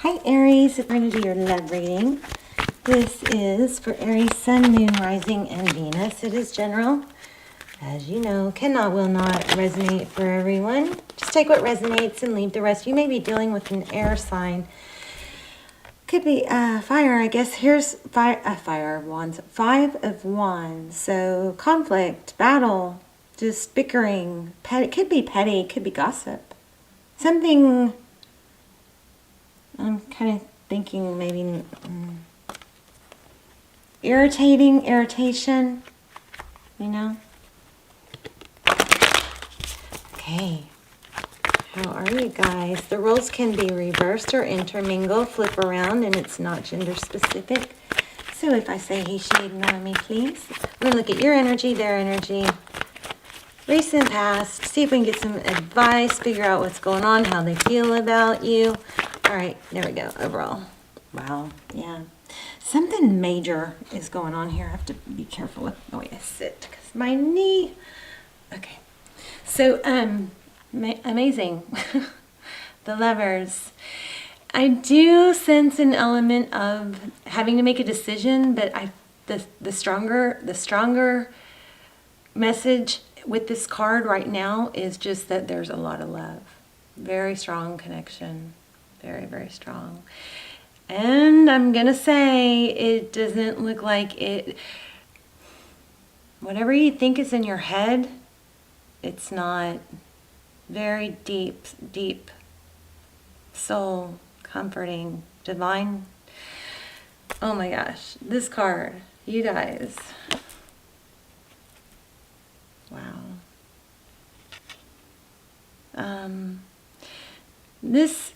Hi Aries, if we're going to do your love reading, this is for Aries, Sun, Moon, Rising, and Venus. It is general. As you know, cannot, will not resonate for everyone. Just take what resonates and leave the rest. You may be dealing with an air sign. Could be fire, I guess. Here's fire of wands. 5 of wands. So conflict, battle, just bickering. It could be petty, it could be gossip. Something, I'm kind of thinking maybe irritation, you know? Okay. How are you guys? The roles can be reversed or intermingle, flip around, and it's not gender specific. So if I say he, she, ignore me, please. We're going to look at your energy, their energy, recent past, see if we can get some advice, figure out what's going on, how they feel about you. All right, there we go, overall. Wow, yeah. Something major is going on here. I have to be careful with the way I sit because my knee. Okay, so amazing. The Lovers. I do sense an element of having to make a decision, but the stronger message with this card right now is just that there's a lot of love. Very strong connection. Very, very strong. And I'm going to say it doesn't look like it. Whatever you think is in your head, it's not. Very deep, deep soul, comforting, divine. Oh my gosh, this card, you guys. Wow. This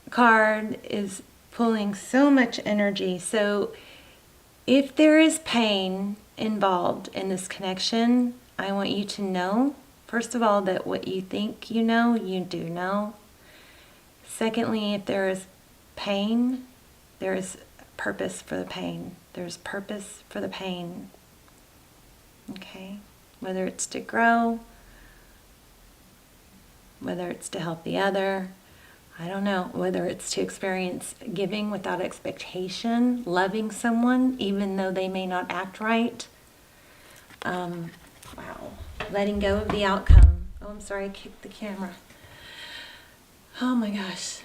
card is pulling so much energy. So if there is pain involved in this connection, I want you to know, first of all, that what you think you know, you do know. Secondly, if there is pain, there is purpose for the pain. There's purpose for the pain. Okay? Whether it's to grow, whether it's to help the other, I don't know, whether it's to experience giving without expectation, loving someone even though they may not act right. Wow. Letting go of the outcome. Oh, I'm sorry, I kicked the camera. Oh my gosh.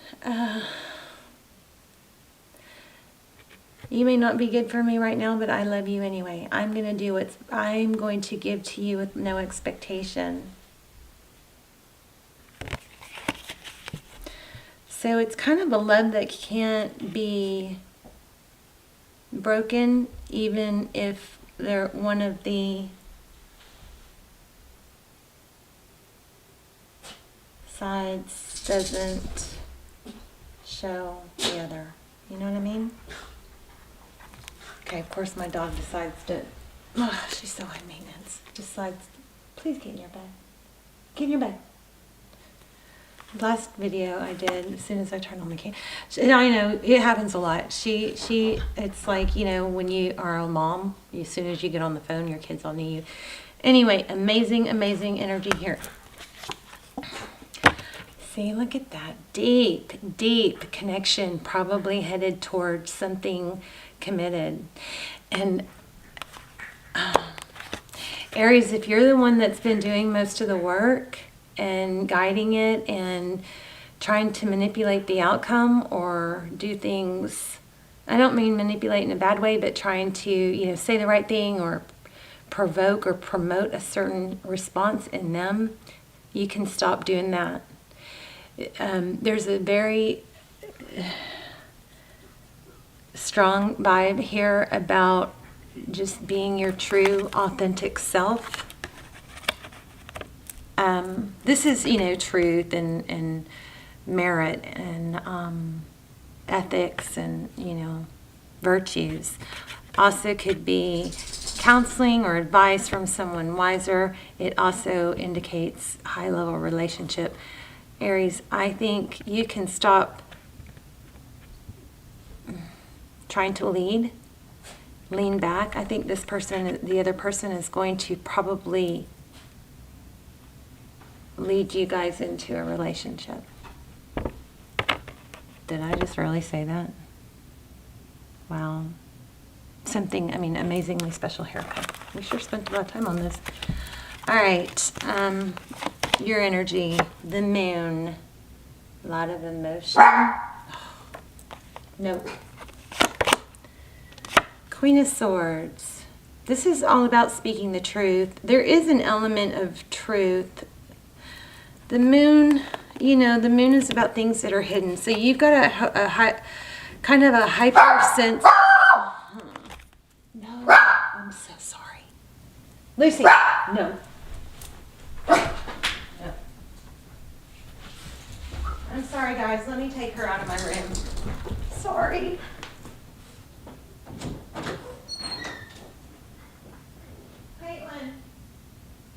You may not be good for me right now, but I love you anyway. I'm going to do what I'm going to give to you with no expectation. So it's kind of a love that can't be broken, even if they're one of the sides doesn't show the other. You know what I mean? Okay, of course my dog decides to, oh, she's so high maintenance, decides, please get in your bed. Get in your bed. Last video I did, as soon as I turned on the camera, and I know it happens a lot. It's like, you know, when you are a mom, as soon as you get on the phone, your kids all need you. Anyway, amazing, amazing energy here. See, look at that. Deep, deep connection, probably headed towards something committed. And Aries, if you're the one that's been doing most of the work and guiding it and trying to manipulate the outcome or do things, I don't mean manipulate in a bad way, but trying to, you know, say the right thing or provoke or promote a certain response in them, you can stop doing that. There's a very strong vibe here about just being your true, authentic self. This is, you know, truth and merit and ethics and, you know, virtues. Also could be counseling or advice from someone wiser. It also indicates high-level relationship. Aries, I think you can stop trying to lean back. I think this person, the other person, is going to probably lead you guys into a relationship. Did I just really say that? Wow. Something, I mean, amazingly special haircut. We sure spent a lot of time on this. All right. Your energy, the moon. A lot of emotion. Nope. Queen of Swords. This is all about speaking the truth. There is an element of truth. The moon, you know, the moon is about things that are hidden. So you've got a kind of a hyper sense. No, I'm so sorry. Lucy, no. I'm sorry, guys. Let me take her out of my room. Sorry. Caitlin,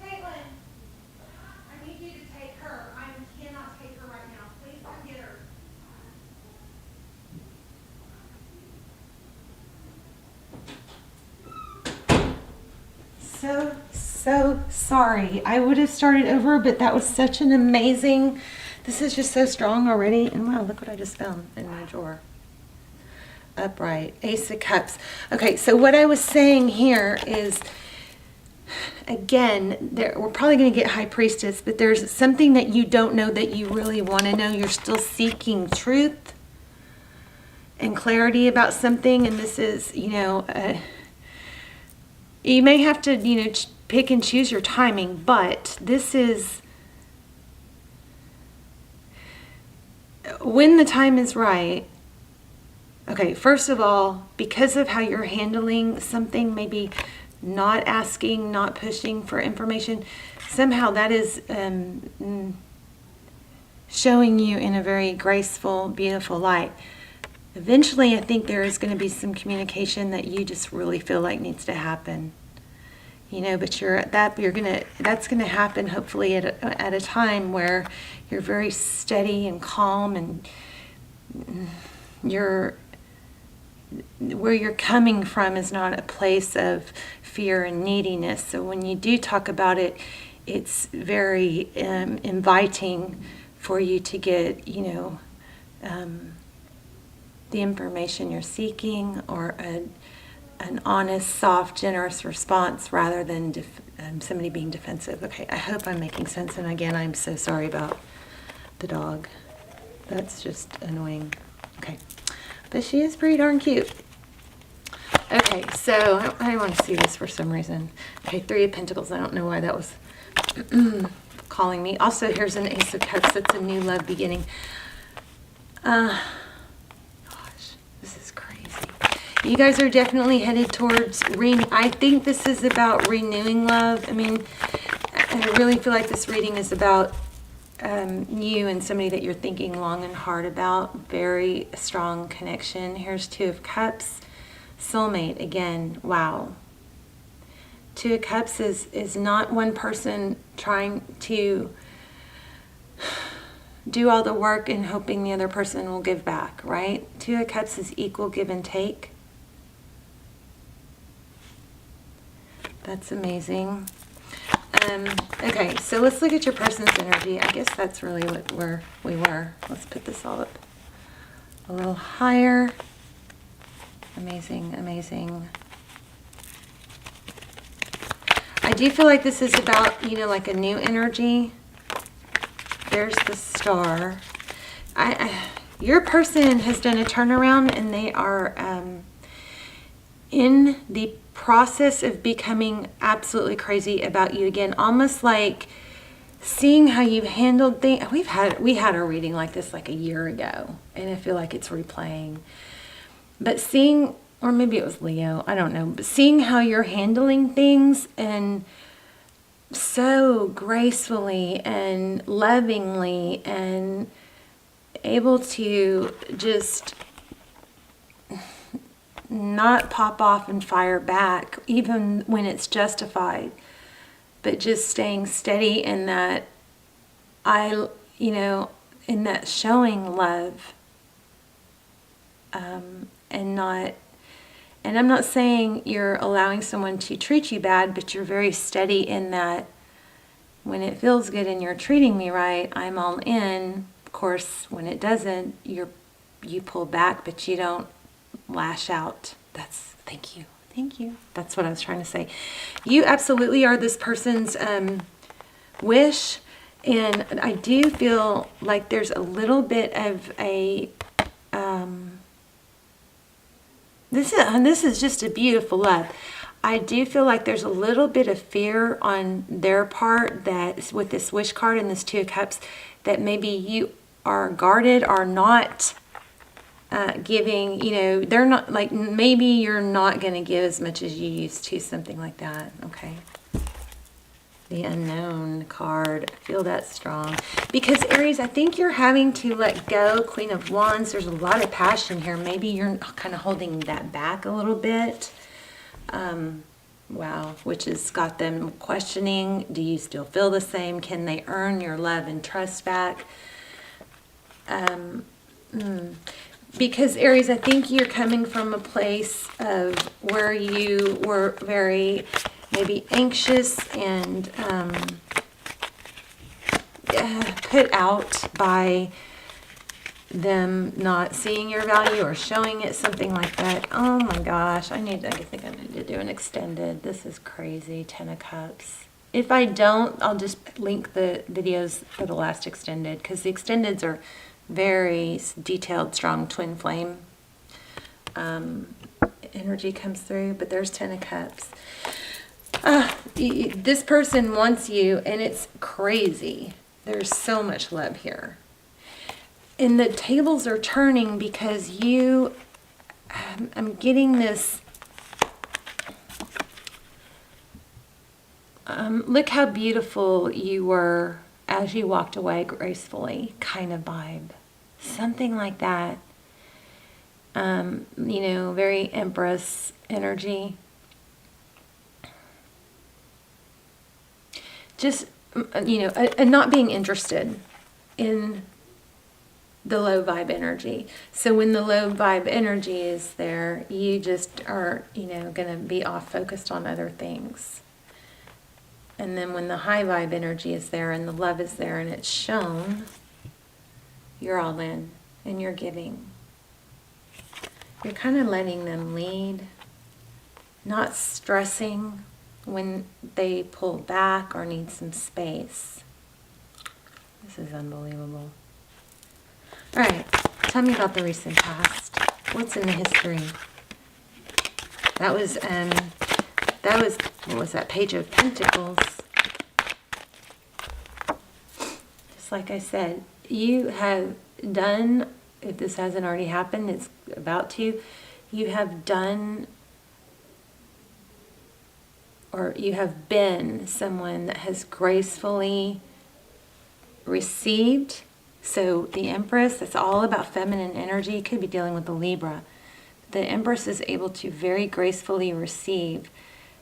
I need you to take her. I cannot take her right now. Please come get her. So sorry. I would have started over, but that was such an amazing... This is just so strong already. And wow, look what I just found in my drawer. Upright. Ace of Cups. Okay, so what I was saying here is, again, we're probably going to get High Priestess, but there's something that you don't know that you really want to know. You're still seeking truth and clarity about something. And this is, you know, you may have to, you know, pick and choose your timing, but this is... When the time is right, okay, first of all, because of how you're handling something, maybe not asking, not pushing for information, somehow that is showing you in a very graceful, beautiful light. Eventually, I think there is going to be some communication that you just really feel like needs to happen. You know, but that's gonna happen hopefully at a time where you're very steady and calm, and where you're coming from is not a place of fear and neediness. So when you do talk about it, it's very inviting for you to get, you know, the information you're seeking, or an honest, soft, generous response rather than somebody being defensive. Okay, I hope I'm making sense. And again, I'm so sorry about the dog. That's just annoying. Okay, but she is pretty darn cute. Okay, so I want to see this for some reason. Okay, Three of Pentacles. I don't know why that was calling me. Also, here's an Ace of Cups. That's a new love beginning. Gosh, this is crazy. You guys are definitely headed towards, I think this is about renewing love. I mean, I really feel like this reading is about you and somebody that you're thinking long and hard about. Very strong connection. Here's Two of Cups. Soulmate, again, wow. Two of Cups is not one person trying to do all the work and hoping the other person will give back, right? Two of Cups is equal give and take. That's amazing. Okay, so let's look at your person's energy. I guess that's really where we were. Let's put this all up a little higher. Amazing, amazing. I do feel like this is about, you know, like a new energy. There's the Star. Your person has done a turnaround, and they are in the process of becoming absolutely crazy about you again. Almost like seeing how you've handled things. We had a reading like this like a year ago, and I feel like it's replaying. But seeing, or maybe it was Leo, I don't know, but seeing how you're handling things, and so gracefully and lovingly, and able to just not pop off and fire back even when it's justified, but just staying steady in that, in that showing love, and I'm not saying you're allowing someone to treat you bad, but you're very steady in that when it feels good and you're treating me right, I'm all in. Of course, when it doesn't, you're you pull back, but you don't lash out. Thank you. Thank you. That's what I was trying to say. You absolutely are this person's wish. And I do feel like there's a little bit of a, this is just a beautiful love. I do feel like there's a little bit of fear on their part that with this wish card and this Two of Cups, that maybe you are guarded or not giving, you know, they're not, like, maybe you're not going to give as much as you used to, something like that, okay? The Unknown card, I feel that strong. Because Aries, I think you're having to let go. Queen of Wands, there's a lot of passion here. Maybe you're kind of holding that back a little bit. Wow, which has got them questioning, do you still feel the same? Can they earn your love and trust back? Because Aries, I think you're coming from a place of where you were very maybe anxious and put out by them not seeing your value or showing it, something like that. Oh my gosh, I think I need to do an extended. This is crazy. 10 of Cups. If I don't, I'll just link the videos for the last extended, because the extendeds are very detailed, strong twin flame energy comes through. But there's 10 of Cups. This person wants you, and it's crazy. There's so much love here. And the tables are turning because you, I'm getting this, look how beautiful you were as you walked away gracefully, kind of vibe. Something like that. You know, very Empress energy. Just, you know, and not being interested in the low vibe energy. So when the low vibe energy is there, you just are, you know, going to be off focused on other things. And then when the high vibe energy is there and the love is there and it's shown, you're all in and you're giving. You're kind of letting them lead, not stressing when they pull back or need some space. This is unbelievable. All right, tell me about the recent past. What's in the history? That was, what was that? Page of Pentacles. Just like I said, you have done, if this hasn't already happened, it's about to, you have done, or you have been someone that has gracefully received. So the Empress, that's all about feminine energy. You could be dealing with the Libra. The Empress is able to very gracefully receive.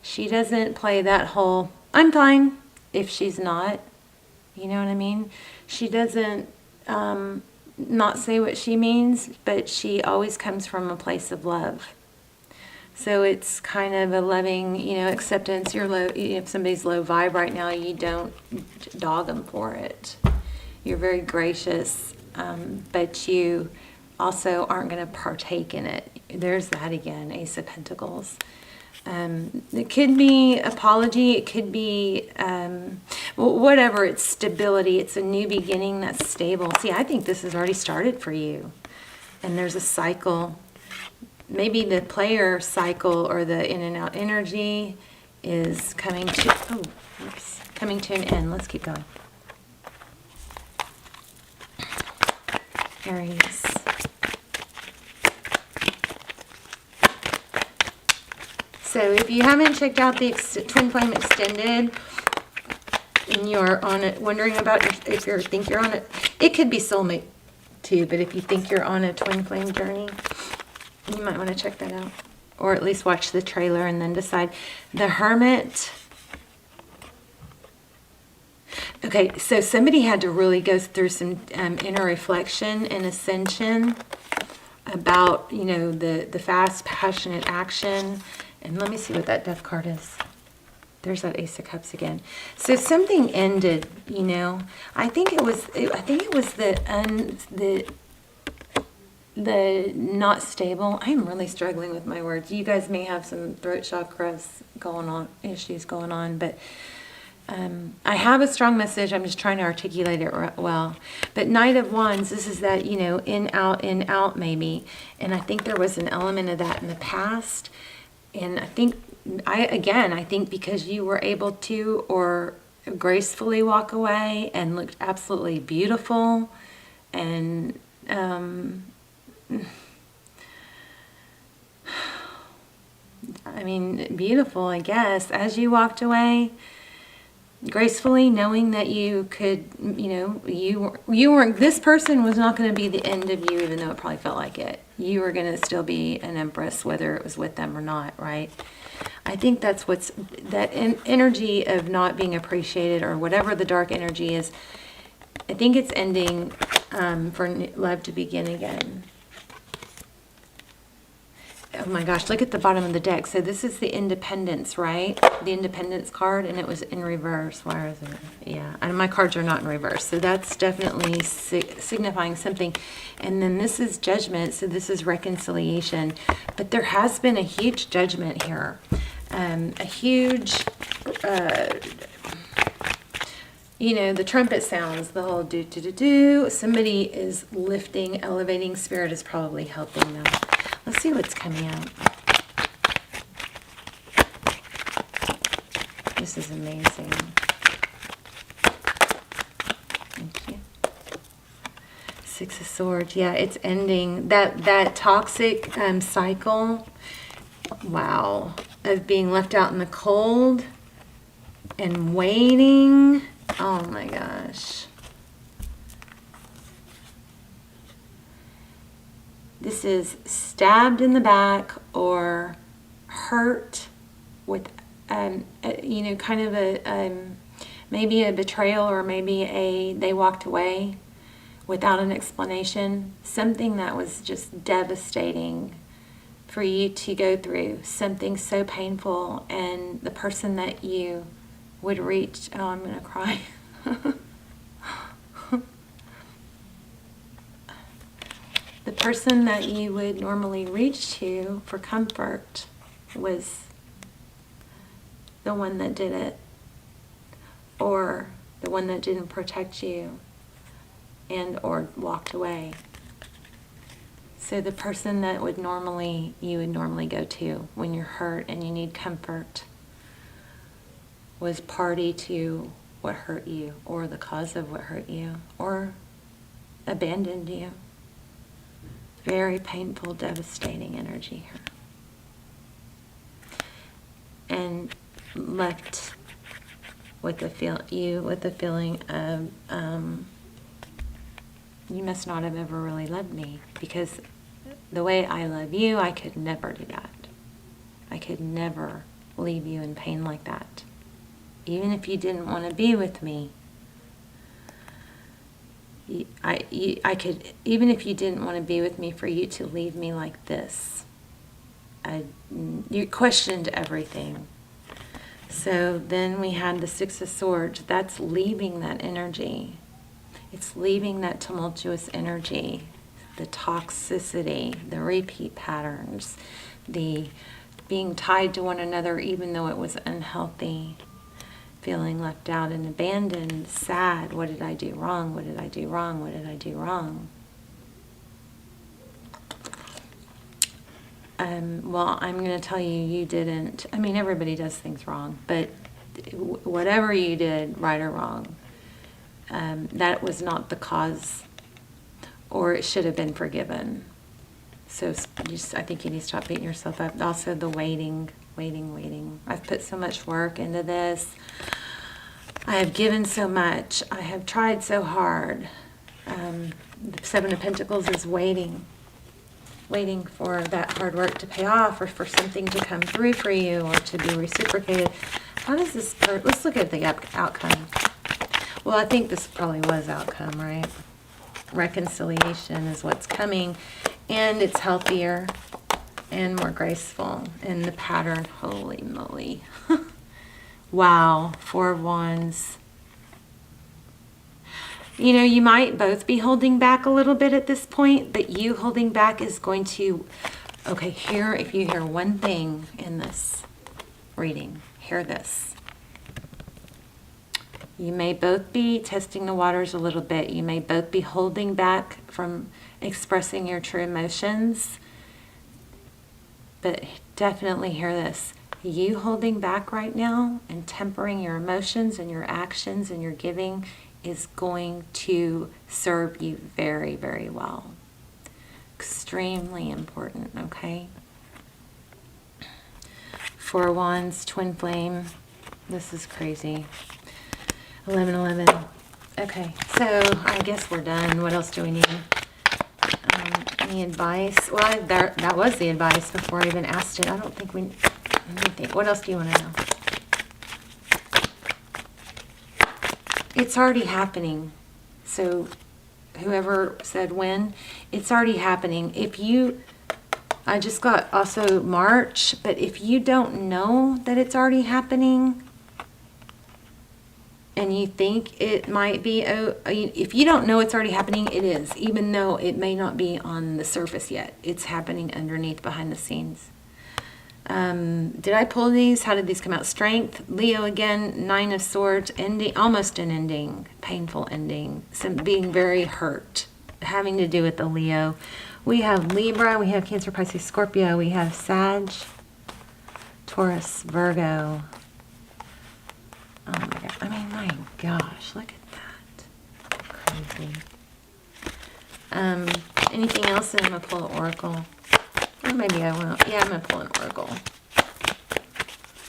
She doesn't play that whole, I'm fine, if she's not. You know what I mean? She doesn't not say what she means, but she always comes from a place of love. So it's kind of a loving, you know, acceptance. You're low, if somebody's low vibe right now, you don't dog them for it. You're very gracious, but you also aren't going to partake in it. There's that again, Ace of Pentacles. It could be apology. It could be whatever. It's stability. It's a new beginning that's stable. See, I think this has already started for you. And there's a cycle. Maybe the player cycle or the in and out energy is coming to, coming to an end. Let's keep going. Aries. So if you haven't checked out the Twin Flame Extended and you're on it, wondering about if you think you're on it, it could be soulmate too, but if you think you're on a Twin Flame journey, you might want to check that out. Or at least watch the trailer and then decide. The Hermit. Okay, so somebody had to really go through some inner reflection and ascension about, you know, the fast, passionate action. And let me see what that Death card is. There's that Ace of Cups again. So something ended, you know. I think it was the the not stable. I'm really struggling with my words. You guys may have some throat chakras going on, issues going on, but I have a strong message. I'm just trying to articulate it well. But Knight of Wands, this is that, you know, in, out maybe. And I think there was an element of that in the past. And I think, I think because you were able to or gracefully walk away and looked absolutely beautiful and I mean, beautiful, I guess, as you walked away, gracefully, knowing that you could, you know, you weren't, this person was not going to be the end of you, even though it probably felt like it. You were going to still be an empress, whether it was with them or not, right? I think that's what's, that energy of not being appreciated or whatever the dark energy is, I think it's ending for love to begin again. Oh my gosh, look at the bottom of the deck. So this is the Independence, right? The Independence card, and it was in reverse. Why is it? Yeah, and my cards are not in reverse. So that's definitely signifying something. And then this is Judgment, so this is reconciliation. But there has been a huge judgment here. A huge, you know, the trumpet sounds, the whole do-do-do-do. Somebody is lifting, elevating. Spirit is probably helping them. Let's see what's coming out. This is amazing. Thank you. Six of Swords. Yeah, it's ending. That toxic cycle, wow, of being left out in the cold and waiting. Oh my gosh. This is stabbed in the back or hurt with, you know, kind of a, maybe a betrayal or maybe they walked away without an explanation. Something that was just devastating for you to go through. Something so painful, and the person that you would reach, oh, I'm going to cry. The person that you would normally reach to for comfort was the one that did it, or the one that didn't protect you and or walked away. So the person that you would normally go to when you're hurt and you need comfort was party to what hurt you, or the cause of what hurt you, or abandoned you. Very painful, devastating energy here. And left with the feeling of you must not have ever really loved me, because the way I love you, I could never do that. I could never leave you in pain like that. Even if you didn't want to be with me, I could, even if you didn't want to be with me, for you to leave me like this. You questioned everything. So then we had the Six of Swords. That's leaving that energy. It's leaving that tumultuous energy, the toxicity, the repeat patterns, the being tied to one another even though it was unhealthy. Feeling left out and abandoned, sad. What did I do wrong? What did I do wrong? What did I do wrong? Well, I'm going to tell you, you didn't. I mean, everybody does things wrong, but whatever you did, right or wrong, that was not the cause, or it should have been forgiven. So I think you need to stop beating yourself up. Also, the waiting. I've put so much work into this. I have given so much. I have tried so hard. The Seven of Pentacles is waiting for that hard work to pay off, or for something to come through for you, or to be reciprocated. How does this let's look at the outcome. Well, I think this probably was outcome, right? Reconciliation is what's coming, and it's healthier and more graceful. And the pattern, holy moly. Wow, Four of Wands. You know, you might both be holding back a little bit at this point, but you holding back is going to, okay, here, if you hear one thing in this reading, hear this. You may both be testing the waters a little bit. You may both be holding back from expressing your true emotions. But definitely hear this. You holding back right now and tempering your emotions and your actions and your giving is going to serve you very, very well. Extremely important, okay? Four of Wands, Twin Flame. This is crazy. 1111. Okay, so I guess we're done. What else do we need? Any advice? Well, that was the advice before I even asked it. I don't think we... Let me think. What else do you want to know? It's already happening. So whoever said when, it's already happening. If you... I just got also March, but if you don't know that it's already happening... and you think it might be, if you don't know it's already happening, it is, even though it may not be on the surface yet. It's happening underneath, behind the scenes. Did I pull these? How did these come out? Strength, Leo again, Nine of Swords, ending, almost an ending, painful ending, some being very hurt, having to do with the Leo. We have Libra, we have Cancer, Pisces, Scorpio, we have Sag, Taurus, Virgo. Oh my God. I mean, my gosh, look at that. Crazy. Anything else? And I'm going to pull an oracle. Or maybe I won't. Yeah, I'm going to pull an oracle.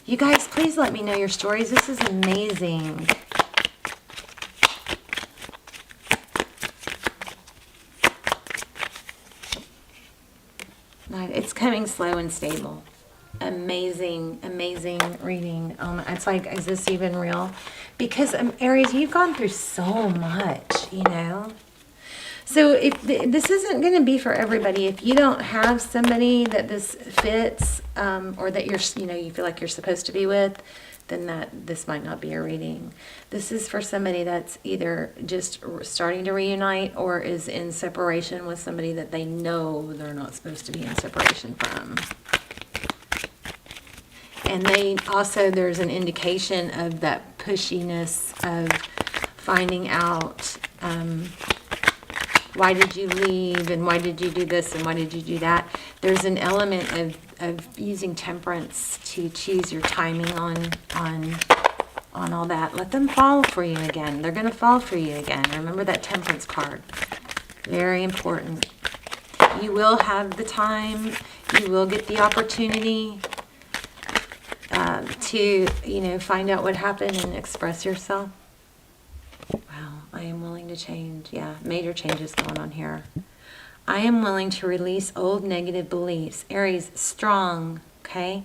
You guys, please let me know your stories. This is amazing. It's coming slow and stable. Amazing, amazing reading. It's like, is this even real? Because Aries, you've gone through so much, you know. So if this isn't going to be for everybody, if you don't have somebody that this fits, or that you feel like you're supposed to be with, then this might not be a reading. This is for somebody that's either just starting to reunite or is in separation with somebody that they know they're not supposed to be in separation from. And there's an indication of that pushiness of finding out, why did you leave and why did you do this and why did you do that? There's an element of using temperance to choose your timing on all that. Let them fall for you again. They're going to fall for you again. Remember that temperance card. Very important. You will have the time. You will get the opportunity to, find out what happened and express yourself. Wow, I am willing to change. Yeah, major changes going on here. I am willing to release old negative beliefs. Aries, strong, okay?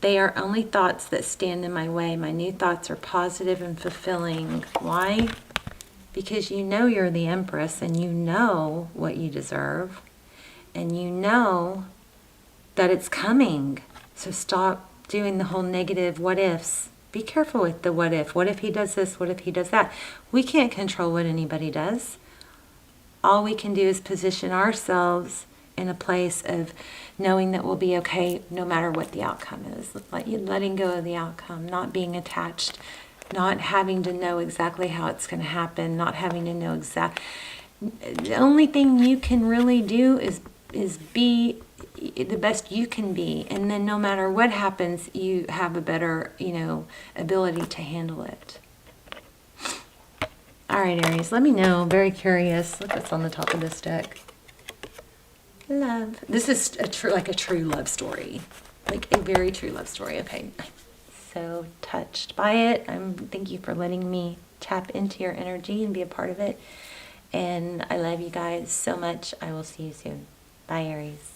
They are only thoughts that stand in my way. My new thoughts are positive and fulfilling. Why? Because you know you're the Empress and you know what you deserve. And you know that it's coming. So stop doing the whole negative what ifs. Be careful with the what if. What if he does this? What if he does that? We can't control what anybody does. All we can do is position ourselves in a place of knowing that we'll be okay no matter what the outcome is. Letting go of the outcome, not being attached, not having to know exactly how it's going to happen, not having to know the only thing you can really do is be the best you can be, and then no matter what happens, you have a better, ability to handle it. All right, Aries, let me know. Very curious. Look what's on the top of this deck. Love. This is a true love story, like a very true love story. Okay, so touched by it. Thank you for letting me tap into your energy and be a part of it. And I love you guys so much. I will see you soon. Bye, Aries.